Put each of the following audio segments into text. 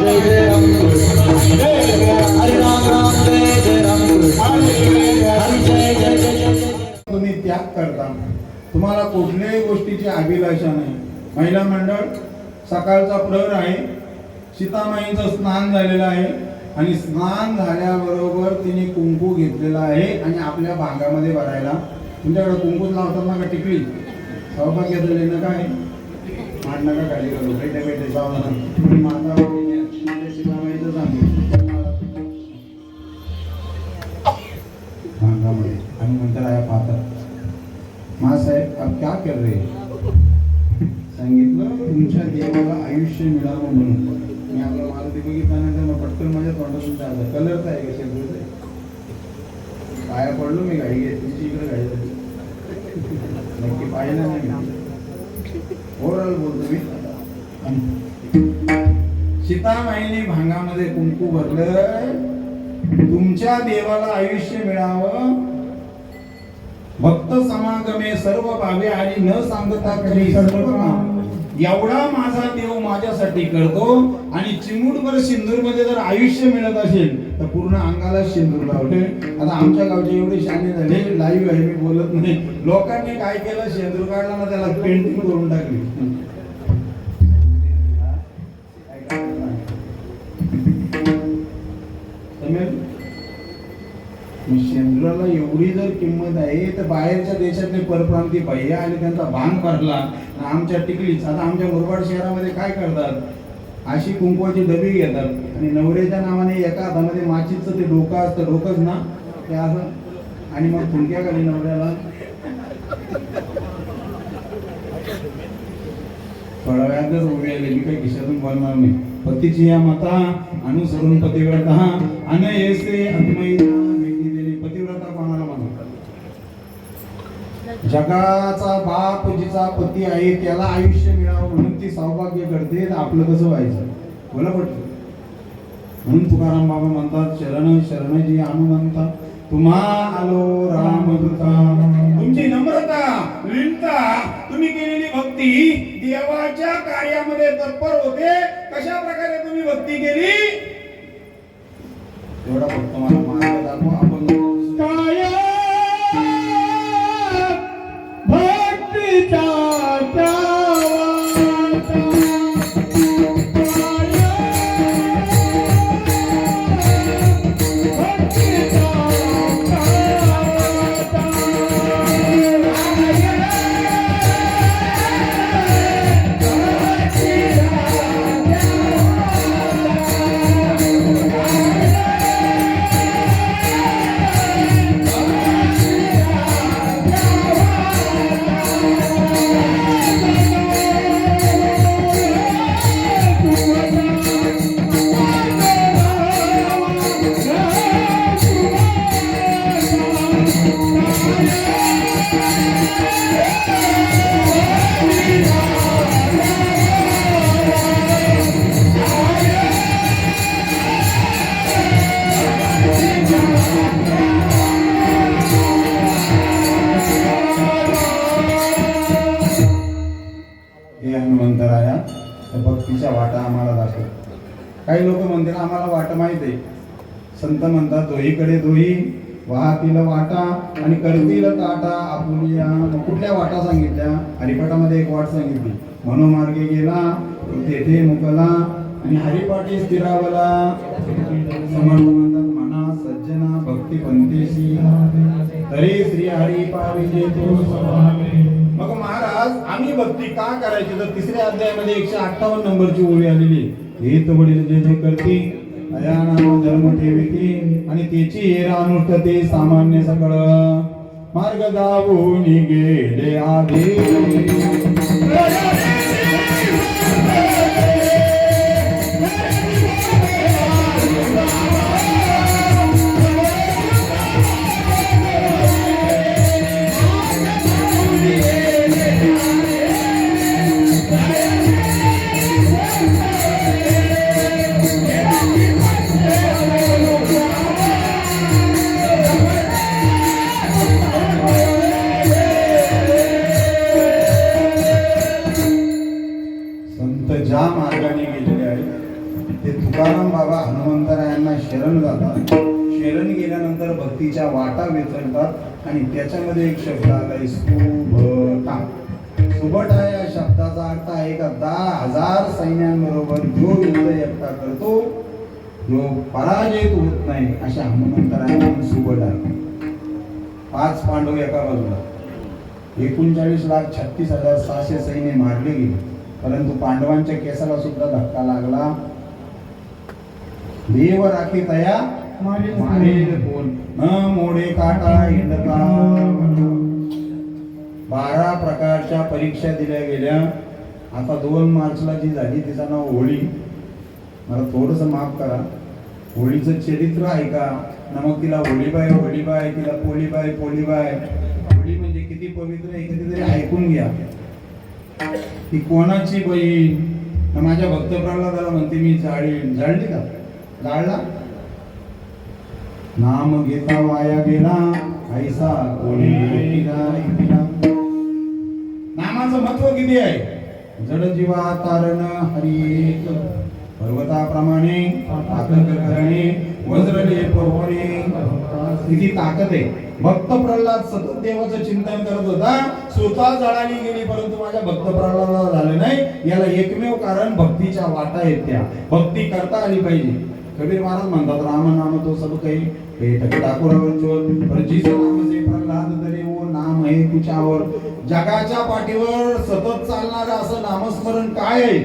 जय जय राम कृष्ण हरे राम राम जय जय राम कृष्ण हरे जय जय जय। तुम्ही त्याग करता, तुम्हाला कुठल्याही गोष्टीची अभिलाषा नाही. महिला मंडळ सकाळचा प्रहर आहे, सीतामाईंचं स्नान झालेलं आहे आणि स्नान झाल्याबरोबर तिने कुंकू घेतलेला आहे आणि आपल्या भागामध्ये भरायला. तुमच्याकडे कुंकूच लावतात ना का टिकली? सौभाग्याचं लेणं काय मान नका खाली करू, बेटे बेटे सावधान. माता सीतामाईचं सांगितलं भांगामध्ये आणि नंतर आया पाहतात मा साहेब अब क्या कर रहे? सांगितलं तुमच्या देवाला आयुष्य मिळावं म्हणून. मी आपला मारुती बघितल्यानंतर मग पटकन माझ्या तोंडातून आलं कलरचा आहे का शेतकरी पाया पडलो मी गाडी घेतली इकडे गाडी झाली नक्की पाहिलं नाही ओव्हरऑल बोलतो मी. सीतामाईने भांगामध्ये कुंकू भरलं, तुमच्या देवाला आयुष्य मिळावं, भक्त समागमे सर्व भावे आणि न सांगता कधी सर्व काम. एवढा माझा देव माझ्यासाठी करतो आणि चिमूटभर सिंदूर मध्ये जर आयुष्य मिळत असेल तर पूर्ण अंगाला सिंदूर लावले. आता आमच्या गावचे एवढे शाने झाले, लाईव्ह आहे मी बोलत नाही. लोकांनी काय केलं, सिंदूर काढला ना त्याला पेंटिंग करून टाकली. शेंद्राला एवढी जर किंमत आहे तर बाहेरच्या देशातले परप्रांती पाहिजे आणि त्यांचा भांग भरला आमच्या टिकलीच. आता आमच्या मुरबाड शहरामध्ये काय करतात, अशी कुंकवाची डबी घेतात आणि नवऱ्याच्या नावाने एका हातामध्ये माचीचं ते डोकं असतं, डोकंच ना ते असं, आणि मग फुंक्या खाली नवऱ्याला पळव्यातच उभी आले. मी काही खिशातून बोलणार नाही. पतीची या माता अनुसरून पतिव्रता अनयसे आत्मैदा. पतिव्रता कोणाला म्हणतात? जगाचा बाप जिचा पती आहे त्याला आयुष्य मिळावं म्हणून ती सौभाग्य करते. आपलं कसं व्हायचं बोला पडतं. म्हणून तुकाराम बाबा म्हणतात शरण शरणजी हनुमंता तुम्हा आलो रामदूता. तुमची नम्रता, लीनता, तुम्ही केलेली भक्ती देवाच्या कार्यामध्ये तत्पर होते. कशा प्रकारे तुम्ही भक्ती केली एवढा फक्त मला मार्ग दाखवा. आपण काय भक्तीचा भक्तीच्या वाटा आम्हाला दाखव. काही लोक म्हणतील आम्हाला वाट माहित आहे. संत म्हणतात दोहीकडे दोही वाहतील वाटा आणि करतील काटा आपुलिया. कुठल्या वाटा सांगितल्या? हरिपाठामध्ये एक वाट सांगितली, मनोमार्गे गेला तेथे मुकला आणि हरिपाठी स्थिरावला. समर्थ म्हणतात मना सज्जना भक्ती पंथेशी तरी श्री हरी पाविजे तो स्वभावे. मग महाराज आम्ही भक्ती का करायची तर तिसऱ्या अध्यायामध्ये 158 नंबरची ओळी आलेली. हेत वडील जे जे करती अयानाम धर्म ठेविती आणि त्याची हेरा अनुष्ठते सामान्य सकळ मार्ग दावून गेले आधी. तुकाराम बाबा हनुमंतरायांना शरण जातात. शरण गेल्यानंतर भक्तीच्या वाटा वेचतात आणि त्याच्यामध्ये एक शब्द आलाय सुभटा. सुभटा या शब्दाचा अर्थ आहे का 10,000 सैन्यांबरोबर जो युद्ध एकटा करतो, जो पराजय होत नाही, अशा हनुमंतरायांना सुभटा. 5 पांडव एका बाजूला, 39,36,600 सैन्य मारले गेले, परंतु पांडवांच्या केसाला सुद्धा धक्का लागला. देव राखी तया मारेल कोण, न मोडे काटा हिंडका. 12 प्रकारच्या परीक्षा दिल्या गेल्या. आता 2 मार्चला जी झाली तिचं नाव होळी. मला थोडस माफ करा, होळीचं चरित्र आहे का ना, मग तिला होळीबाई होळीबाई, तिला पोळीबाई पोळीबाई. होळी म्हणजे किती पवित्र आहे कधीतरी ऐकून घ्या. ती कोणाची बहीण ना, माझ्या भक्त प्रल्हादाला म्हणते मी जाळी. जाळली का? जाळला. नाम घेता वाया गेला ऐसा कोणी केला. नामाचं महत्व किती आहे? जड जीवा तारण हरी एक, पर्वताप्रमाणे ताकद करणे, वज्रलेप होणे. किती ताकद आहे. भक्त प्रल्हाद सतत देवाचं चिंतन करत होता. स्वतः जळाली गेली, परंतु माझ्या भक्त प्रल्हादाला झालं नाही. याला एकमेव कारण भक्तीच्या वाटा आहेत, त्या भक्ती करता आली पाहिजे. कबीर महाराज म्हणतात राम नाम तो सब काही प्रल्हाद तरी वो नाम आहे तुझ्यावर. जगाच्या पाठीवर सतत चालणारं असं नामस्मरण काय आहे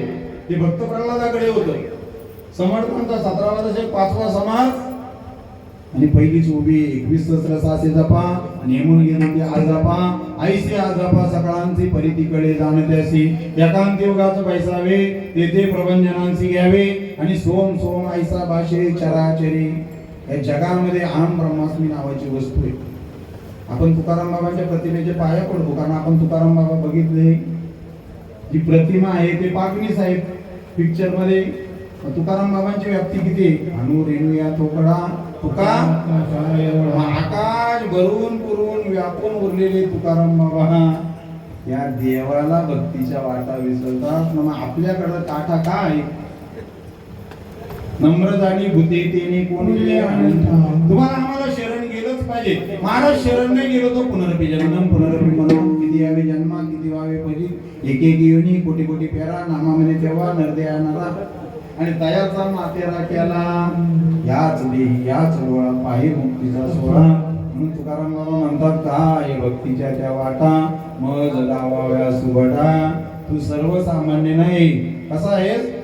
ते भक्त प्रल्हादाकडे होतं. समर्थांचा 17वा दशक 5वा समाज आणि पहिलीच उभी 21 सहस्र जपा नेमून घेऊन ते आजापा ऐसे आजापा सकाळांची परितीकडे जाणत्यासी एकांत योगाचं पैसावे तेथे प्रबंधनांची घ्यावे आणि सोम सोम ऐसा भाषे चराचरी. या जगामध्ये अहम ब्रह्मास्मी नावाची वस्तू आहे. आपण तुकाराम बाबांच्या प्रतिमेचे पाया पडतो कारण आपण तुकाराम बाबा बघितले. जी प्रतिमा आहे ते पाकनीस आहेत पिक्चर मध्ये. तुकाराम बाबांची व्याप्ती किती? अनु रेणू या तोकडा तुका आकाश भरून पुरून व्यापून उरलेले तुकाराम बाबा या देवाला भक्तीच्या वाटा विसरतात. मग आपल्याकडे काठा काय? नम्र झाली भूते तेने कोणी तुम्हाला आम्हाला शरण गेलंच पाहिजे. महाराज शरण नाही गेलो तो पुनरपी जन्म पुनरपी म्हणून किती यावे जन्मा किती व्हावे पजी एक एक येऊनी कोटी कोटी पेरा नामा म्हणे तेव्हा नरदे येणारा आणि दयाचा मातेरा केला याच देही याच डोळा पायी मुक्तीचा सोहळा. म्हणून तुकाराम बाबा म्हणतात काय भक्तीच्या त्या वाटा मज लावाव्या सुबटा. तू सर्वसामान्य नाही. कसा आहेस?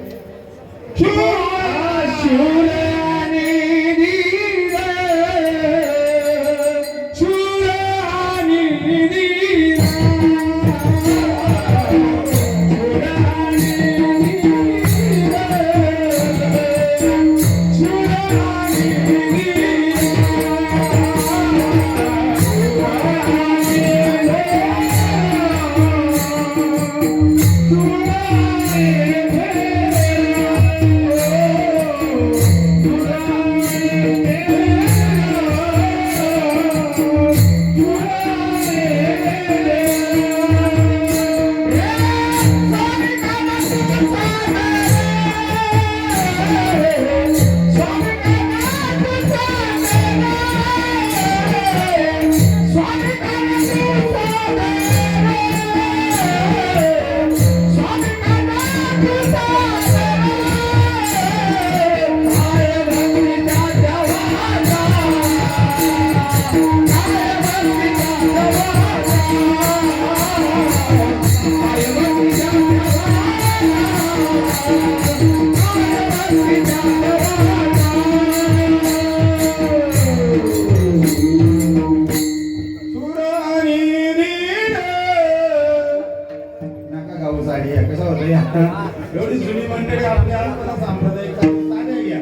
एवढी जुनी मंडळी आपल्या सांप्रदायिक साध्या घ्या.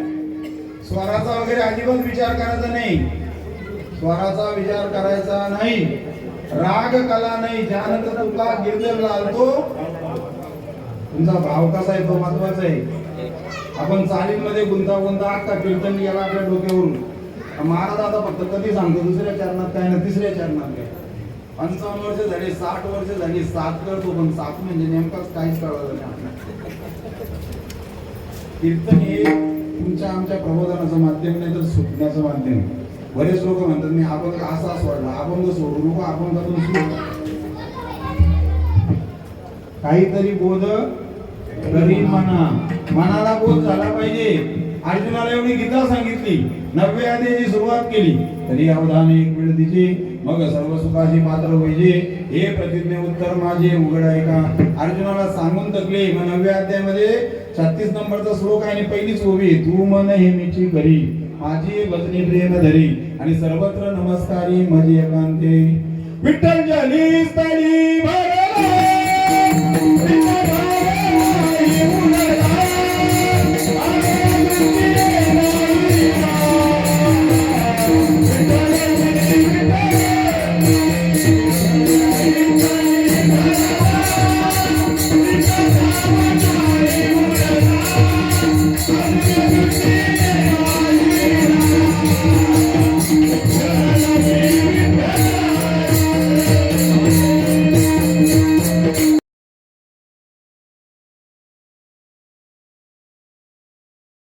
स्वराचा वगैरे अजिबात विचार करायचा नाही. स्वराचा विचार करायचा नाही. राग कला नाही. जानत तुका गिरजर लालतो. तुमचा भाव कसा आहे तो महत्वाचा आहे. आपण चालीमध्ये गुंतागुंता अख्खा कीर्तन गेला आपल्या डोक्यावरून. महाराज आता फक्त कधी सांगतो दुसऱ्या चरणात काय ना तिसऱ्या चरणात काय. 55 वर्ष झाली 60 वर्ष झाली 7 करतो पण 7 म्हणजे नेमकाच काहीच कळलं नाही. कीर्तन हे आमच्या प्रबोधनाचं माध्यम नाही तर सुटण्याचं माध्यम आहे. बरेच लोक म्हणतात मी अभंग असा सोडला, अभंग सोडू नको, अभंगातून सुट. काहीतरी बोध करी मनाला बोध झाला पाहिजे. अर्जुनाला एवढी गीता सांगितली, 90 अध्यायाची सुरुवात केली, तरी अवधान एक वेळ तिचे, मग सर्व सुखाची पात्र होईजे, हे प्रतिज्ञे उत्तर माझे उघड आहे का. अर्जुनाला सांगून थकले. मग 90 अध्यायामध्ये 36 नंबरचा श्लोक आहे आणि पहिलीच ओवी, तू मन हेमीची करी माझी भजनी प्रेम धरी आणि सर्वत्र नमस्कारी मजे एकांते. विठ्ठल जली स्थळी